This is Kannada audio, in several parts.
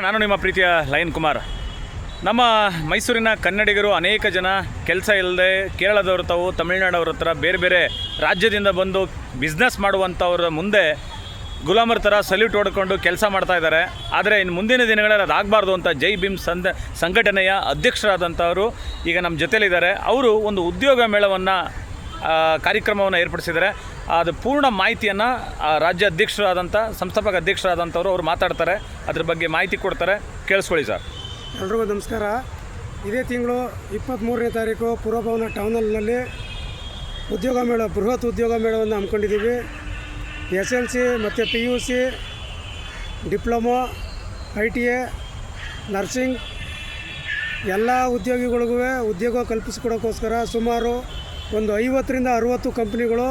ನಾನು ನಿಮ್ಮ ಪ್ರೀತಿಯ ಲಯನ್ ಕುಮಾರ್. ನಮ್ಮ ಮೈಸೂರಿನ ಕನ್ನಡಿಗರು ಅನೇಕ ಜನ ಕೆಲಸ ಇಲ್ಲದೆ ಕೇರಳದವ್ರ ತಾವು ತಮಿಳುನಾಡವ್ರ ಹತ್ರ ಬೇರೆ ಬೇರೆ ರಾಜ್ಯದಿಂದ ಬಂದು ಬಿಸ್ನೆಸ್ ಮಾಡುವಂಥವ್ರ ಮುಂದೆ ಗುಲಾಮರ ಥರ ಸಲ್ಯೂಟ್ ಹೊಡ್ಕೊಂಡು ಕೆಲಸ ಮಾಡ್ತಾಯಿದ್ದಾರೆ. ಆದರೆ ಇನ್ನು ಮುಂದಿನ ದಿನಗಳಲ್ಲಿ ಅದಾಗಬಾರ್ದು ಅಂತ ಜೈ ಭೀಮ್ ಸಂಘಟನೆಯ ಅಧ್ಯಕ್ಷರಾದಂಥವರು ಈಗ ನಮ್ಮ ಜೊತೆಲಿದ್ದಾರೆ. ಅವರು ಒಂದು ಉದ್ಯೋಗ ಮೇಳವನ್ನು ಕಾರ್ಯಕ್ರಮವನ್ನು ಏರ್ಪಡಿಸಿದ್ದಾರೆ. ಅದು ಪೂರ್ಣ ಮಾಹಿತಿಯನ್ನು ರಾಜ್ಯ ಅಧ್ಯಕ್ಷರಾದಂಥ ಸಂಸ್ಥಾಪಕ ಅಧ್ಯಕ್ಷರಾದಂಥವ್ರು ಅವರು ಮಾತಾಡ್ತಾರೆ. ಅದ್ರ ಬಗ್ಗೆ ಮಾಹಿತಿ ಕೊಡ್ತಾರೆ, ಕೇಳಿಸ್ಕೊಳ್ಳಿ ಸರ್. ಎಲ್ರಿಗೂ ನಮಸ್ಕಾರ. ಇದೇ ತಿಂಗಳು 23ನೇ ತಾರೀಕು ಪುರಭವನ ಟೌನಲ್ಲಿ ಉದ್ಯೋಗ ಮೇಳ, ಬೃಹತ್ ಉದ್ಯೋಗ ಮೇಳವನ್ನು ಹಮ್ಮಿಕೊಂಡಿದ್ದೀವಿ. SLC ಮತ್ತು PUC, ಡಿಪ್ಲೊಮೊ, ITA, ನರ್ಸಿಂಗ್ ಎಲ್ಲ ಉದ್ಯೋಗಿಗಳಿಗೂ ಉದ್ಯೋಗ ಕಲ್ಪಿಸಿಕೊಡೋಕ್ಕೋಸ್ಕರ ಸುಮಾರು ಒಂದು 50ರಿಂದ 60 ಕಂಪ್ನಿಗಳು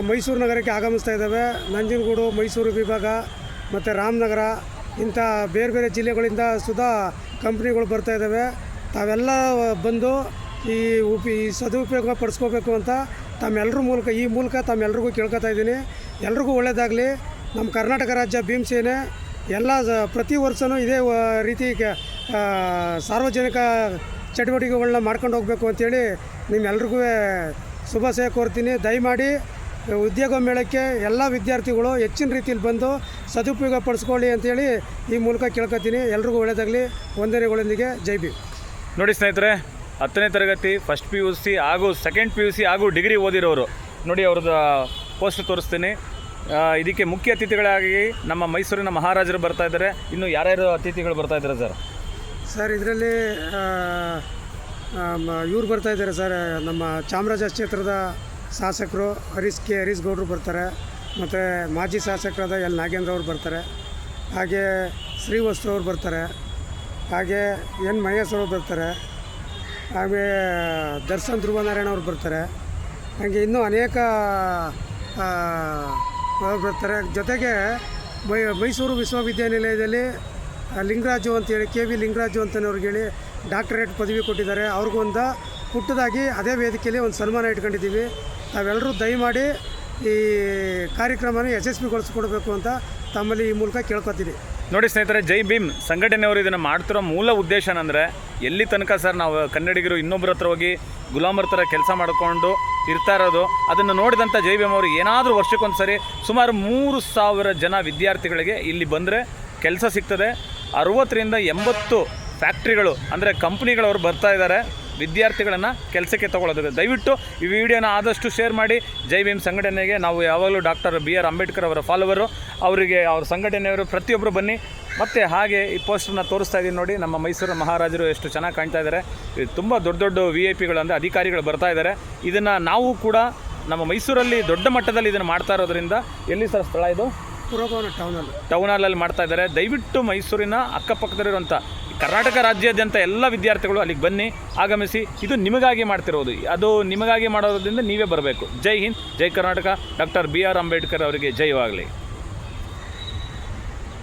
ಮೈಸೂರು ನಗರಕ್ಕೆ ಆಗಮಿಸ್ತಾ ಇದ್ದಾವೆ. ನಂಜನಗೂಡು, ಮೈಸೂರು ವಿಭಾಗ ಮತ್ತು ರಾಮನಗರ ಇಂಥ ಬೇರೆ ಬೇರೆ ಜಿಲ್ಲೆಗಳಿಂದ ಸುಧಾ ಕಂಪ್ನಿಗಳು ಬರ್ತಾ ಇದ್ದಾವೆ. ತಾವೆಲ್ಲ ಬಂದು ಈ ಸದುಪಯೋಗ ಪಡಿಸ್ಕೋಬೇಕು ಅಂತ ಈ ಮೂಲಕ ತಮ್ಮೆಲ್ಲರಿಗೂ ಕೇಳ್ಕೊತಾ ಇದ್ದೀನಿ. ಎಲ್ರಿಗೂ ಒಳ್ಳೆಯದಾಗಲಿ. ನಮ್ಮ ಕರ್ನಾಟಕ ರಾಜ್ಯ ಭೀಮಸೇನೆ ಎಲ್ಲ ಪ್ರತಿ ವರ್ಷವೂ ಇದೇ ರೀತಿ ಸಾರ್ವಜನಿಕ ಚಟುವಟಿಕೆಗಳನ್ನ ಮಾಡ್ಕೊಂಡು ಹೋಗಬೇಕು ಅಂಥೇಳಿ ನಿಮ್ಮೆಲ್ರಿಗೂ ಶುಭಾಶಯ ಕೋರ್ತೀನಿ. ದಯಮಾಡಿ ಉದ್ಯೋಗ ಮೇಳಕ್ಕೆ ಎಲ್ಲ ವಿದ್ಯಾರ್ಥಿಗಳು ಹೆಚ್ಚಿನ ರೀತಿಯಲ್ಲಿ ಬಂದು ಸದುಪಯೋಗ ಪಡಿಸ್ಕೊಳ್ಳಿ ಅಂಥೇಳಿ ಈ ಮೂಲಕ ಕೇಳ್ಕೊತೀನಿ. ಎಲ್ರಿಗೂ ಒಳ್ಳೆಯದಾಗಲಿ. ವಂದನೆಗಳೊಂದಿಗೆ ಜೈ ಭೀಮ್. ನೋಡಿ ಸ್ನೇಹಿತರೆ, 10ನೇ ತರಗತಿ ಫಸ್ಟ್ PUC ಹಾಗೂ ಸೆಕೆಂಡ್ PUC ಹಾಗೂ ಡಿಗ್ರಿ ಓದಿರೋರು ನೋಡಿ, ಅವ್ರದ್ದು ಪೋಸ್ಟ್ ತೋರಿಸ್ತೀನಿ. ಇದಕ್ಕೆ ಮುಖ್ಯ ಅತಿಥಿಗಳಾಗಿ ನಮ್ಮ ಮೈಸೂರಿನ ಮಹಾರಾಜರು ಬರ್ತಾ ಇದ್ದಾರೆ. ಇನ್ನು ಯಾರ್ಯಾರು ಅತಿಥಿಗಳು ಬರ್ತಾ ಇದ್ದಾರೆ ಸರ್? ಇದರಲ್ಲಿ ಇವ್ರು ಬರ್ತಾ ಇದ್ದಾರೆ ಸರ್. ನಮ್ಮ ಚಾಮರಾಜ ಕ್ಷೇತ್ರದ ಶಾಸಕರು ಹರೀಶ್ ಗೌಡರು ಬರ್ತಾರೆ. ಮತ್ತು ಮಾಜಿ ಶಾಸಕರಾದ ಎಲ್ ನಾಗೇಂದ್ರ ಅವರು ಬರ್ತಾರೆ. ಹಾಗೆ ಶ್ರೀವಸ್ತು ಅವರು ಬರ್ತಾರೆ. ಹಾಗೆ ಎನ್ ಮಹೇಶ್ ಅವರು ಬರ್ತಾರೆ. ಹಾಗೆ ದರ್ಶನ್ ಧ್ರುವನಾರಾಯಣ ಅವರು ಬರ್ತಾರೆ. ಹಾಗೆ ಇನ್ನೂ ಅನೇಕ ಬರ್ತಾರೆ. ಜೊತೆಗೆ ಮೈಸೂರು ವಿಶ್ವವಿದ್ಯಾನಿಲಯದಲ್ಲಿ ಲಿಂಗರಾಜು ಅಂತೇಳಿ KV ಲಿಂಗರಾಜು ಅಂತನವ್ರಿಗೆ ಹೇಳಿ ಡಾಕ್ಟರೇಟ್ ಪದವಿ ಕೊಟ್ಟಿದ್ದಾರೆ. ಅವ್ರಿಗೂ ಒಂದು ಪುಟ್ಟದಾಗಿ ಅದೇ ವೇದಿಕೆಯಲ್ಲಿ ಒಂದು ಸನ್ಮಾನ ಇಟ್ಕೊಂಡಿದ್ದೀವಿ. ತಾವೆಲ್ಲರೂ ದಯಮಾಡಿ ಈ ಕಾರ್ಯಕ್ರಮನ ಯಶಸ್ವಿಗೊಳಿಸ್ಕೊಡ್ಬೇಕು ಅಂತ ತಮ್ಮಲ್ಲಿ ಈ ಮೂಲಕ ಕೇಳ್ಕೊತೀನಿ. ನೋಡಿ ಸ್ನೇಹಿತರೆ, ಜೈ ಭೀಮ್ ಸಂಘಟನೆಯವರು ಇದನ್ನು ಮಾಡ್ತಿರೋ ಮೂಲ ಉದ್ದೇಶ ಏನಂದರೆ, ಎಲ್ಲಿ ತನಕ ಸರ್ ನಾವು ಕನ್ನಡಿಗರು ಇನ್ನೊಬ್ಬರ ಹತ್ರ ಹೋಗಿ ಗುಲಾಮರ ಥರ ಕೆಲಸ ಮಾಡಿಕೊಂಡು ಇರ್ತಾ ಇರೋದು, ಅದನ್ನು ನೋಡಿದಂಥ ಜೈ ಭೀಮ್ ಅವರು ಏನಾದರೂ ವರ್ಷಕ್ಕೊಂದು ಸರಿ ಸುಮಾರು 3000 ಜನ ವಿದ್ಯಾರ್ಥಿಗಳಿಗೆ ಇಲ್ಲಿ ಬಂದರೆ ಕೆಲಸ ಸಿಗ್ತದೆ. 60ರಿಂದ 80 ಫ್ಯಾಕ್ಟ್ರಿಗಳು ಅಂದರೆ ಕಂಪ್ನಿಗಳವರು ಬರ್ತಾ ಇದ್ದಾರೆ ವಿದ್ಯಾರ್ಥಿಗಳನ್ನು ಕೆಲಸಕ್ಕೆ ತೊಗೊಳ್ಳೋದಕ್ಕೆ. ದಯವಿಟ್ಟು ಈ ವಿಡಿಯೋನ ಆದಷ್ಟು ಶೇರ್ ಮಾಡಿ. ಜೈ ಭೀಮ್ ಸಂಘಟನೆಗೆ ನಾವು ಯಾವಾಗಲೂ ಡಾಕ್ಟರ್ BR ಅಂಬೇಡ್ಕರ್ ಅವರ ಫಾಲೋವರು. ಅವರಿಗೆ ಅವ್ರ ಸಂಘಟನೆಯವರು ಪ್ರತಿಯೊಬ್ಬರು ಬನ್ನಿ. ಮತ್ತು ಹಾಗೆ ಈ ಪೋಸ್ಟರ್ನ ತೋರಿಸ್ತಾ ಇದ್ದೀನಿ ನೋಡಿ, ನಮ್ಮ ಮೈಸೂರು ಮಹಾರಾಜರು ಎಷ್ಟು ಚೆನ್ನಾಗಿ ಕಾಣ್ತಾ ಇದ್ದಾರೆ. ತುಂಬ ದೊಡ್ಡ VIP ಅಂದರೆ ಅಧಿಕಾರಿಗಳು ಬರ್ತಾ ಇದ್ದಾರೆ. ಇದನ್ನು ನಾವು ಕೂಡ ನಮ್ಮ ಮೈಸೂರಲ್ಲಿ ದೊಡ್ಡ ಮಟ್ಟದಲ್ಲಿ ಇದನ್ನು ಮಾಡ್ತಾ ಇರೋದ್ರಿಂದ, ಎಲ್ಲಿ ಸರ್ ಸ್ಥಳ ಇದು? ಪುರಭವನ ಟೌನ್ ಹಾಲಲ್ಲಿ ಮಾಡ್ತಾ ಇದ್ದಾರೆ. ದಯವಿಟ್ಟು ಮೈಸೂರಿನ ಅಕ್ಕಪಕ್ಕದಲ್ಲಿರುವಂಥ ಕರ್ನಾಟಕ ರಾಜ್ಯಾದ್ಯಂತ ಎಲ್ಲ ವಿದ್ಯಾರ್ಥಿಗಳು ಅಲ್ಲಿಗೆ ಬನ್ನಿ, ಆಗಮಿಸಿ. ಇದು ನಿಮಗಾಗಿ ಮಾಡ್ತಿರೋದು, ಅದು ನಿಮಗಾಗಿ ಮಾಡೋದ್ರಿಂದ ನೀವೇ ಬರಬೇಕು. ಜೈ ಹಿಂದ್, ಜೈ ಕರ್ನಾಟಕ. ಡಾಕ್ಟರ್ BR ಅಂಬೇಡ್ಕರ್ ಅವರಿಗೆ ಜಯವಾಗಲಿ.